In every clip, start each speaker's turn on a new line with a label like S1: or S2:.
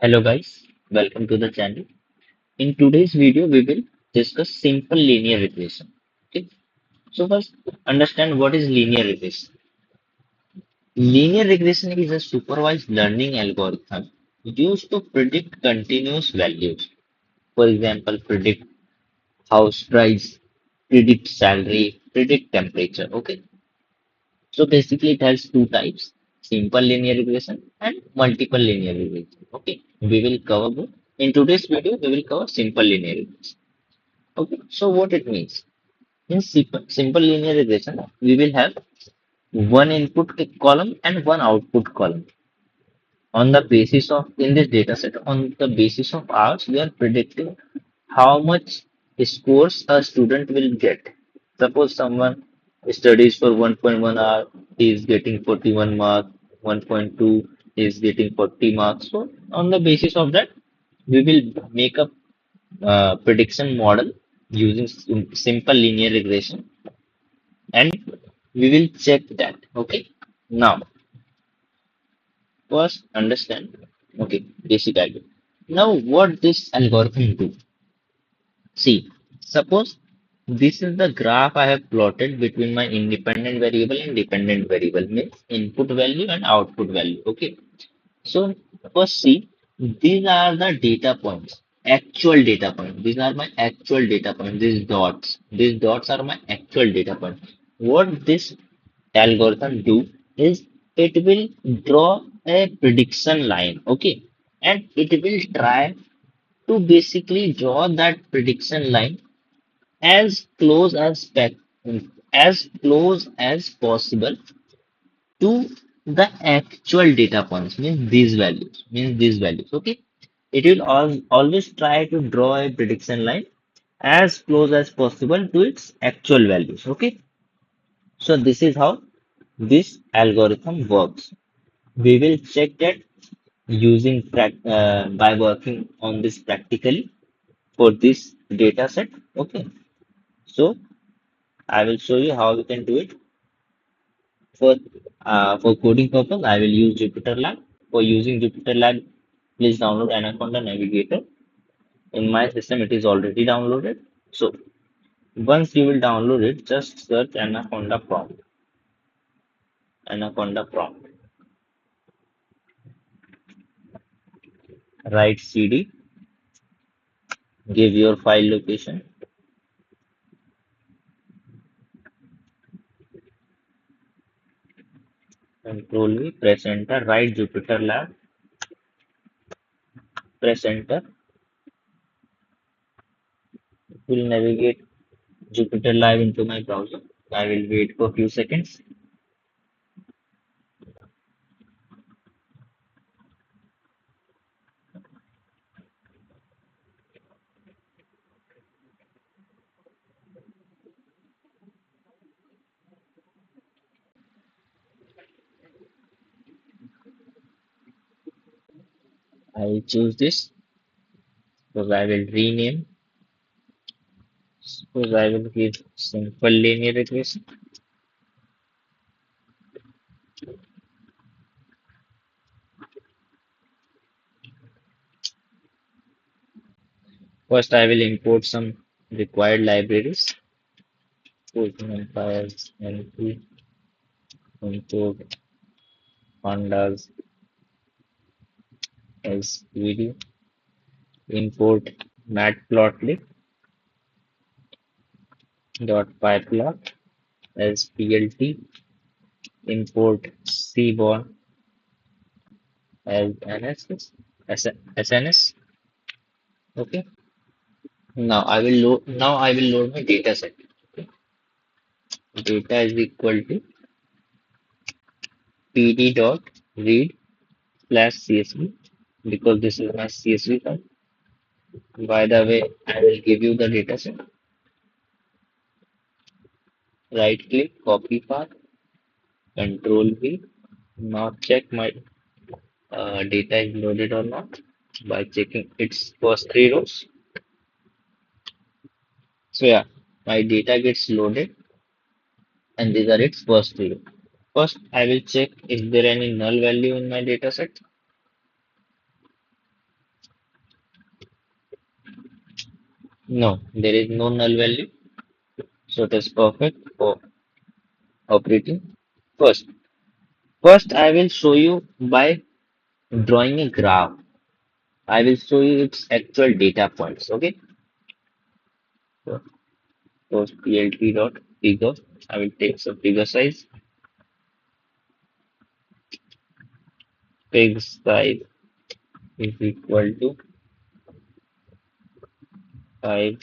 S1: Hello guys, welcome to the channel. In today's video, we will discuss simple linear regression. Okay, so first understand what is linear regression. Linear regression is a supervised learning algorithm used to predict continuous values. For example, predict house price, predict salary, predict temperature. Okay, so basically it has two types: simple linear regression and multiple linear regression. Okay, we will cover both. In today's video, we will cover simple linear regression. Okay, so what it means? In simple linear regression, we will have one input column and one output column. On the basis of, in this data set, on the basis of ours, we are predicting how much scores a student will get. Suppose someone studies for 1.1 hour, he is getting 41 marks, 1.2 is getting 40 marks. So on the basis of that, we will make a prediction model using simple linear regression, and we will check that. Okay, now first understand, okay, basic idea. Now what this algorithm do? See, suppose this is the graph I have plotted between my independent variable and dependent variable, means input value and output value. Okay, so first see, these are the data points, actual data points. These are my actual data points. These dots are my actual data points. What this algorithm do is it will draw a prediction line, okay, and it will try to basically draw that prediction line as close as as close as possible to the actual data points, means these values. Okay, it will always try to draw a prediction line as close as possible to its actual values. Okay, so this is how this algorithm works. We will check that using by working on this practically for this data set. Okay, so I will show you how we can do it. For coding purpose, I will use Jupyter For using Jupyter, please download Anaconda Navigator. In my system, it is already downloaded. So once you will download it, just search Anaconda prompt. Write CD, give your file location, Control V, press enter, write Jupyter, press enter. It will navigate Jupyter Live into my browser. I will wait for a few seconds. I will choose this because I will rename. Suppose I will give simple linear regression. First, I will import some required libraries. Empires, NP, import Pandas, SVD, import Matplotlib dot pyplot as PLT, import Cborn as NSS, SNS. Okay. Now I will load my data set. Okay. Data is equal to pd dot read slash CSV, because this is my CSV file. By the way, I will give you the data set. Right click, copy path, control V. Now check my data is loaded or not by checking its first three rows. So yeah, my data gets loaded and these are its first three rows. First, I will check is there any null value in my data set. No, there is no null value. So it is perfect for operating. First, first I will show you by drawing a graph. I will show you its actual data points. Okay. So first plt dot figure. I will take some figure size. Figure size is equal to 5.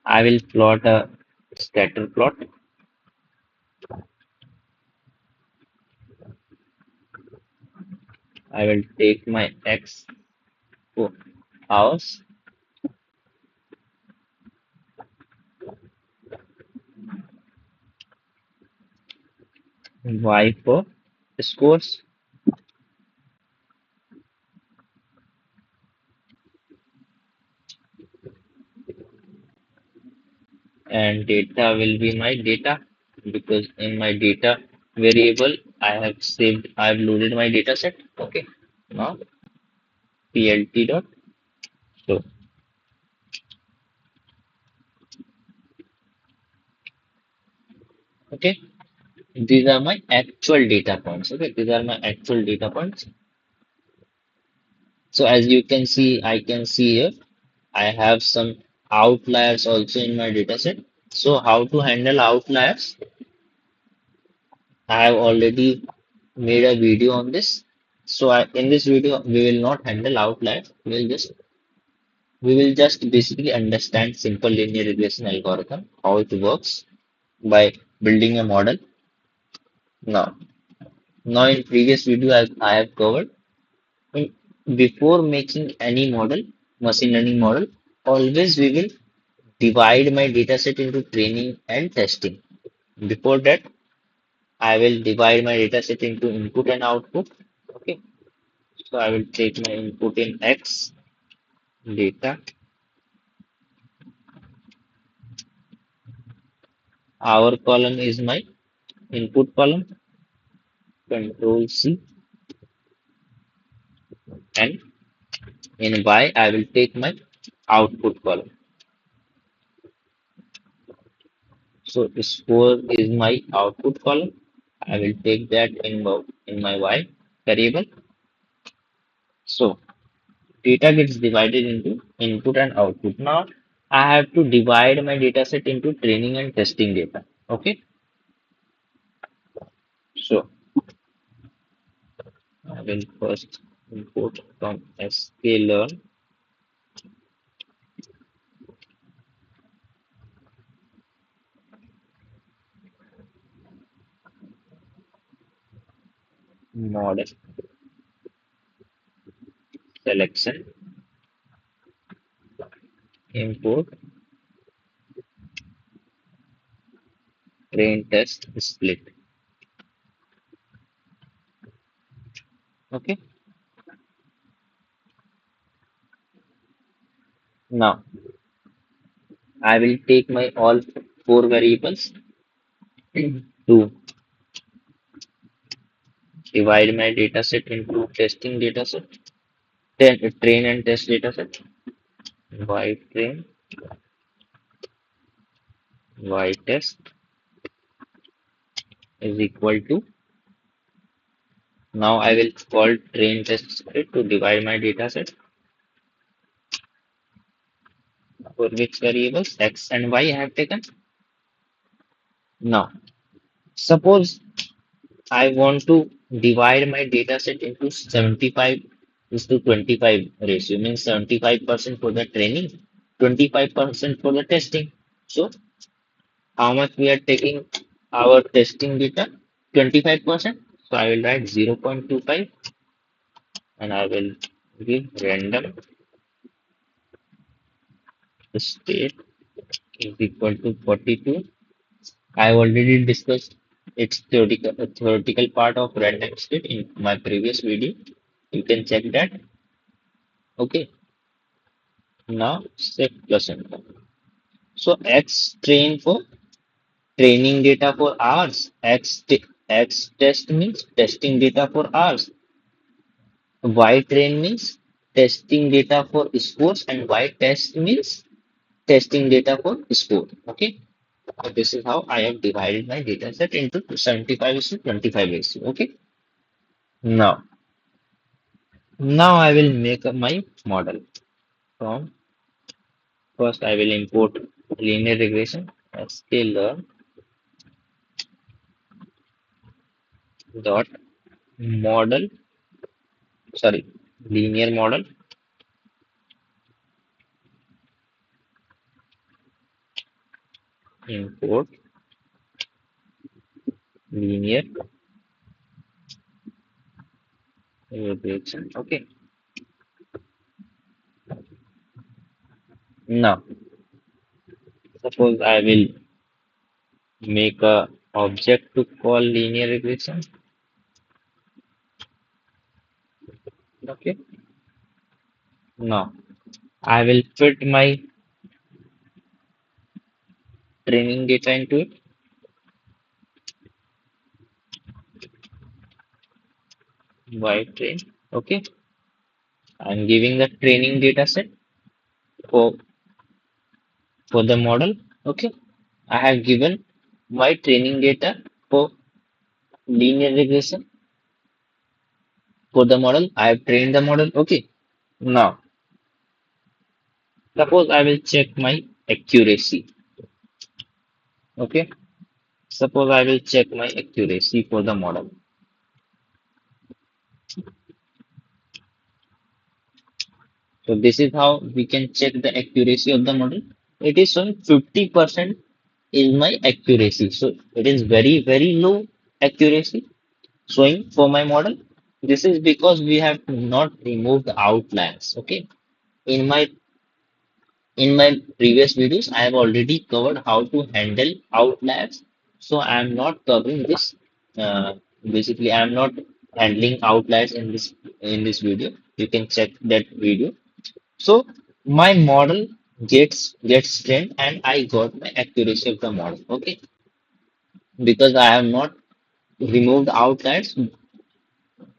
S1: I will plot a scatter plot. I will take my x for hours, y for scores, and data will be my data because in my data variable I have loaded my data set. Okay. Now plt dot show. Okay. These are my actual data points. Okay. These are my actual data points. So as you can see, I can see here, I have some outliers also in my data set. So how to handle outliers? I have already made a video on this. So in this video, we will not handle outliers. We will just basically understand simple linear regression algorithm, how it works by building a model. Now, now in previous video, I have covered in- before making any model, machine learning model, always we will divide my dataset into training and testing. Before that, I will divide my dataset into input and output. Okay, so I will take my input in X data. Our column is my input column. Control C, and in Y I will take my output column. So score is my output column. I will take that in my Y variable. So data gets divided into input and output. Now I have to divide my data set into training and testing data. Okay, so I will first import from Scikit-learn model selection, import train test split. Okay, now I will take my all four variables to divide my data set into testing data set, train and test data set. Y train, Y test is equal to. Now I will call train test split to divide my data set for which variables X and Y I have taken. Now, suppose I want to divide my data set into 75 is to 25 ratio, means 75% for the training, 25% for the testing. So, how much we are taking our testing data? 25%. So, I will write 0.25 and I will give random state is equal to 42. I have already discussed its theoretical part of random state in my previous video. You can check that. Okay. Now set plus enter. So X train for training data for hours. X test means testing data for hours. Y train means testing data for scores, and Y test means testing data for score. Okay. So this is how I have divided my data set into 75 is to 25 ratio. Okay. Now I will make up my model. From first I will import linear regression, scikit-learn dot model, sorry, linear model, import linear regression. Okay. Now suppose I will make a object to call linear regression. Okay. Now I will fit my training data into it. Y train. Okay. I'm giving the training data set for the model. Okay. I have given my training data for linear regression for the model. I have trained the model. Okay. Now, suppose I will check my accuracy. Okay. Suppose I will check my accuracy for the model. So this is how we can check the accuracy of the model. It is showing 50% is my accuracy. So it is very, very low accuracy showing for my model. This is because we have not removed the outliers. Okay. In my previous videos, I have already covered how to handle outliers. So I am not covering this. Uh, Basically, I am not handling outliers in this video. You can check that video. So my model gets trained, and I got my accuracy of the model. Okay, because I have not removed outliers.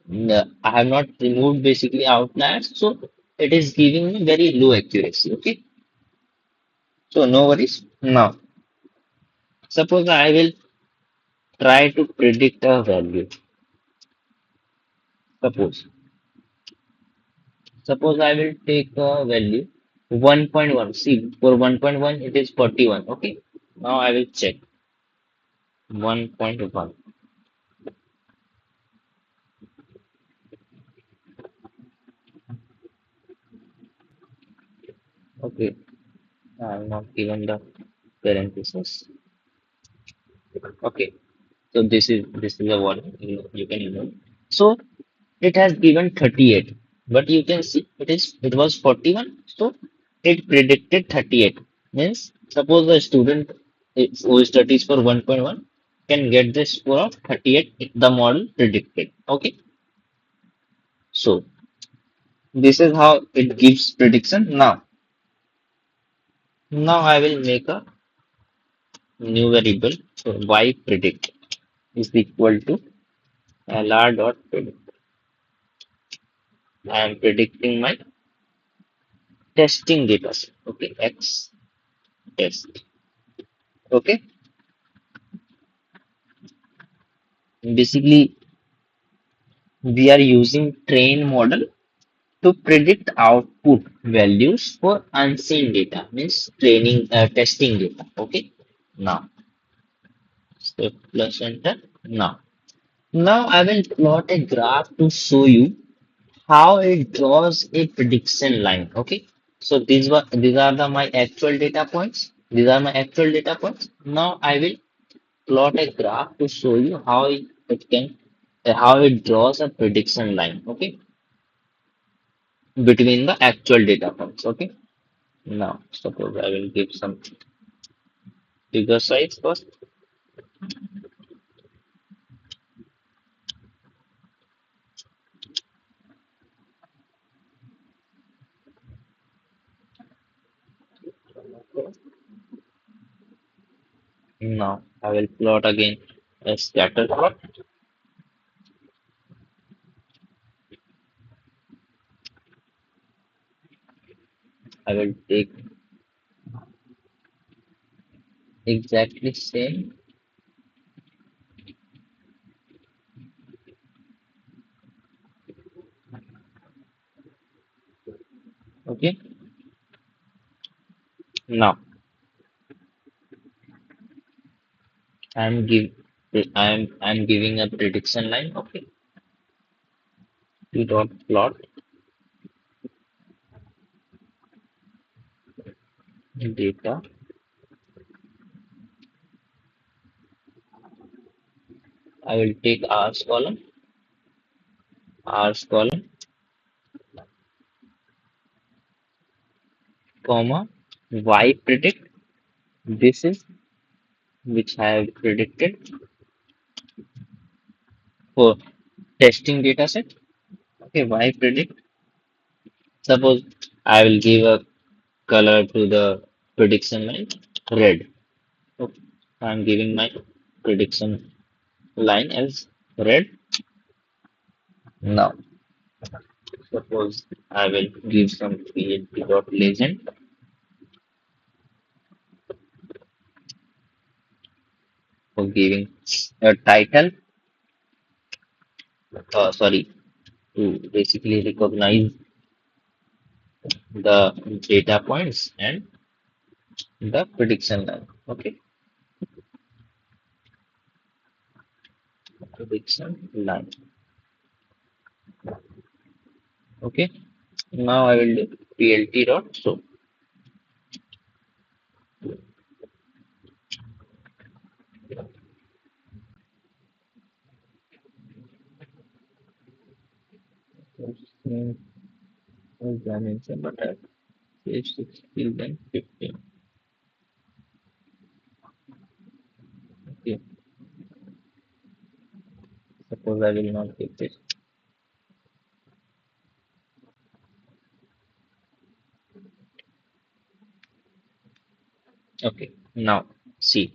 S1: I have not removed basically outliers, so it is giving me very low accuracy. Okay, so no worries. Now, suppose I will try to predict a value. Suppose, suppose I will take a value 1.1. See, for 1.1 it is 41. Okay, now I will check 1.1. Okay, I am not given the parenthesis. Okay, so this is a warning. You can ignore. So it has given 38, but you can see it was 41. So it predicted 38. Means suppose a student who studies for 1.1 can get the score of 38 if the model predicted. Okay, so this is how it gives prediction. Now I will make a new variable. So y predict is equal to lr dot predict. I am predicting my testing data set. Okay, X test. Okay, basically we are using train model to predict output values for unseen data, means training testing data. Okay, now step plus enter. Now I will plot a graph to show you how it draws a prediction line. Okay, so these are my actual data points. These are my actual data points. Now I will plot a graph to show you how it draws a prediction line. Okay, between the actual data points. Okay, now suppose I will give some bigger size first. Now I will plot again a scatter plot. I will take exactly same. Okay. Now I'm give I'm giving a prediction line. Okay. P dot plot data. I will take R's column, comma, Y predict. This is which I have predicted for testing data set. Okay, Y predict. Suppose I will give a color to the prediction line, red. Okay, I'm giving my prediction line as red. Now, suppose I will give some PHP.legend for giving a title, sorry, to basically recognize the data points and the prediction line. Okay, prediction line. Okay, now I will do plt dot show. Dimension, but I say 60 then 15. Okay, suppose I will not give this. Okay, now see,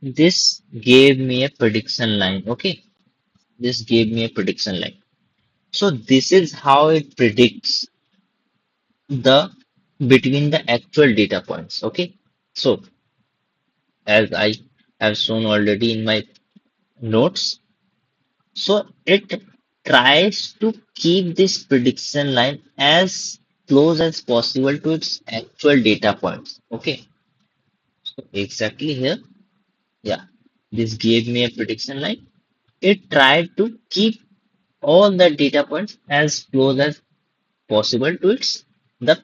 S1: this gave me a prediction line. Okay, this gave me a prediction line. So this is how it predicts the between the actual data points. Okay, so as I have shown already in my notes, so it tries to keep this prediction line as close as possible to its actual data points. Okay, so exactly here, yeah, this gave me a prediction line. It tried to keep all the data points as close as possible to its the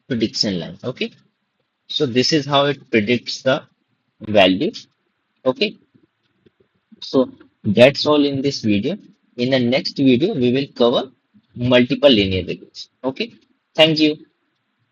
S1: prediction line. Okay, so this is how it predicts the value. Okay, so that's all in this video. In the next video, we will cover multiple linear regression. Okay, thank you.